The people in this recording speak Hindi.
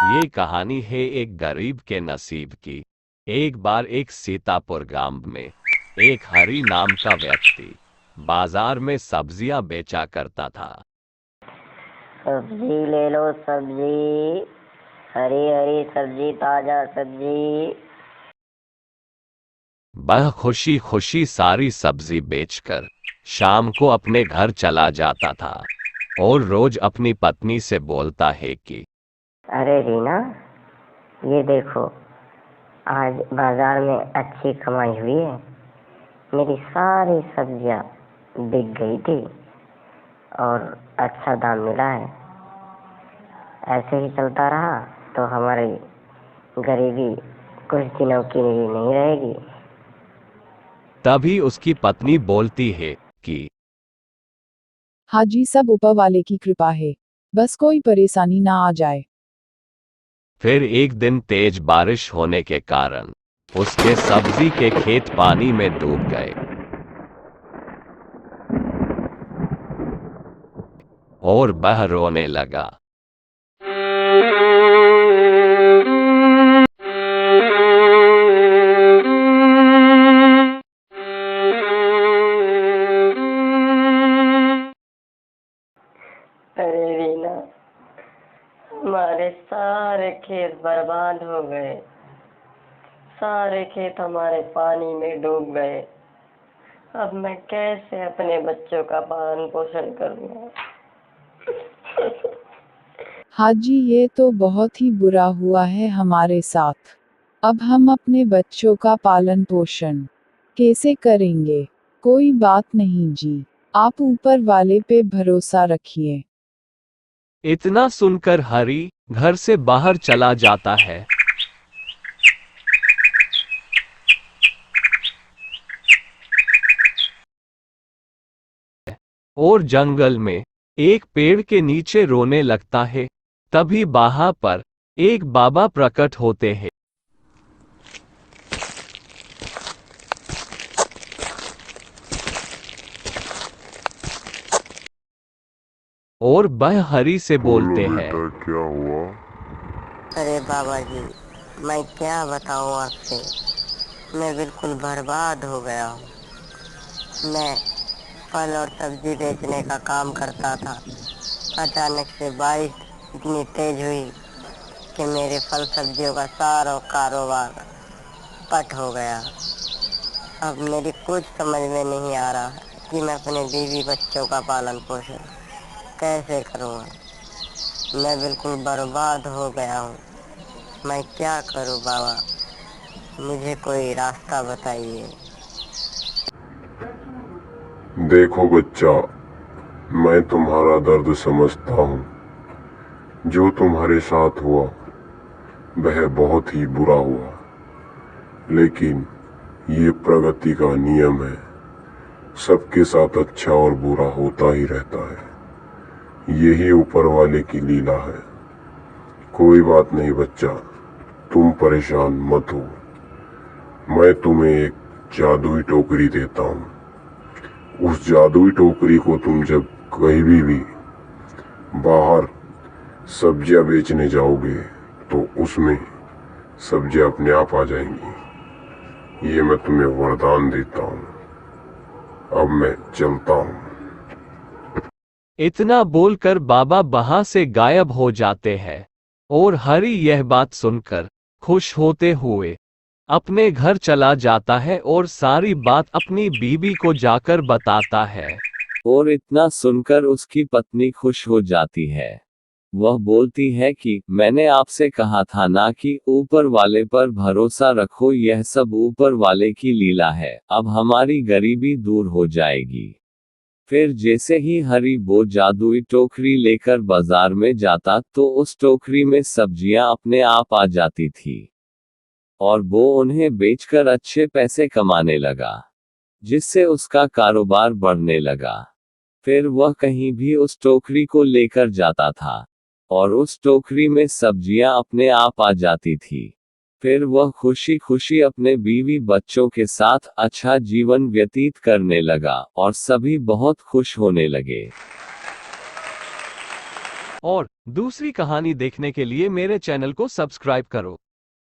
ये कहानी है एक गरीब के नसीब की। एक बार एक सीतापुर गांव में एक हरि नाम का व्यक्ति बाजार में सब्जियां बेचा करता था। सब्जी ले लो सब्जी, हरी हरी सब्जी, ताजा सब्जी। वह खुशी खुशी सारी सब्जी बेचकर शाम को अपने घर चला जाता था और रोज अपनी पत्नी से बोलता है कि अरे रीना, ये देखो, आज बाजार में अच्छी कमाई हुई है। मेरी सारी सब्जियां बिक गई थी और अच्छा दाम मिला है। ऐसे ही चलता रहा तो हमारी गरीबी कुछ दिनों की नहीं रहेगी। तभी उसकी पत्नी बोलती है कि हाँ जी, सब ऊपर वाले की कृपा है, बस कोई परेशानी ना आ जाए। फिर एक दिन तेज बारिश होने के कारण उसके सब्जी के खेत पानी में डूब गए और वह रोने लगा। अरे रीना, हमारे सारे खेत बर्बाद हो गए। सारे खेत हमारे पानी में डूब गए। अब मैं कैसे अपने बच्चों का पालन पोषण करूंगा? हाँ जी, ये तो बहुत ही बुरा हुआ है हमारे साथ। अब हम अपने बच्चों का पालन पोषण कैसे करेंगे? कोई बात नहीं जी, आप ऊपर वाले पे भरोसा रखिए। इतना सुनकर हरि घर से बाहर चला जाता है और जंगल में एक पेड़ के नीचे रोने लगता है। तभी वहां पर एक बाबा प्रकट होते हैं और वह हरि से बोलते हैं। बेटा क्या हुआ? अरे बाबा जी, मैं क्या बताऊं आपसे। मैं बिल्कुल बर्बाद हो गया हूँ। मैं फल और सब्जी बेचने का काम करता था। अचानक से बारिश इतनी तेज हुई कि मेरे फल सब्जियों का सारा कारोबार पट हो गया। अब मेरी कुछ समझ में नहीं आ रहा कि मैं अपने बीवी बच्चों का पालन पोषण कैसे करूँगा। मैं बिल्कुल बर्बाद हो गया हूँ। मैं क्या करूँ बाबा, मुझे कोई रास्ता बताइए। देखो बच्चा, मैं तुम्हारा दर्द समझता हूँ। जो तुम्हारे साथ हुआ वह बहुत ही बुरा हुआ, लेकिन ये प्रगति का नियम है। सबके साथ अच्छा और बुरा होता ही रहता है। यही ऊपर वाले की लीला है। कोई बात नहीं बच्चा, तुम परेशान मत हो। मैं तुम्हें एक जादुई टोकरी देता हूँ। उस जादुई टोकरी को तुम जब कहीं भी बाहर सब्जियां बेचने जाओगे तो उसमें सब्जियां अपने आप आ जाएंगी। ये मैं तुम्हें वरदान देता हूँ। अब मैं चलता हूँ। इतना बोलकर बाबा वहां से गायब हो जाते हैं और हरि यह बात सुनकर खुश होते हुए अपने घर चला जाता है और सारी बात अपनी बीवी को जाकर बताता है। और इतना सुनकर उसकी पत्नी खुश हो जाती है। वह बोलती है कि मैंने आपसे कहा था ना कि ऊपर वाले पर भरोसा रखो, यह सब ऊपर वाले की लीला है, अब हमारी गरीबी दूर हो जाएगी। फिर जैसे ही हरि वो जादुई टोकरी लेकर बाजार में जाता तो उस टोकरी में सब्जियां अपने आप आ जाती थी और वो उन्हें बेचकर अच्छे पैसे कमाने लगा, जिससे उसका कारोबार बढ़ने लगा। फिर वह कहीं भी उस टोकरी को लेकर जाता था और उस टोकरी में सब्जियां अपने आप आ जाती थी। फिर वह खुशी खुशी अपने बीवी बच्चों के साथ अच्छा जीवन व्यतीत करने लगा और सभी बहुत खुश होने लगे। और दूसरी कहानी देखने के लिए मेरे चैनल को सब्सक्राइब करो।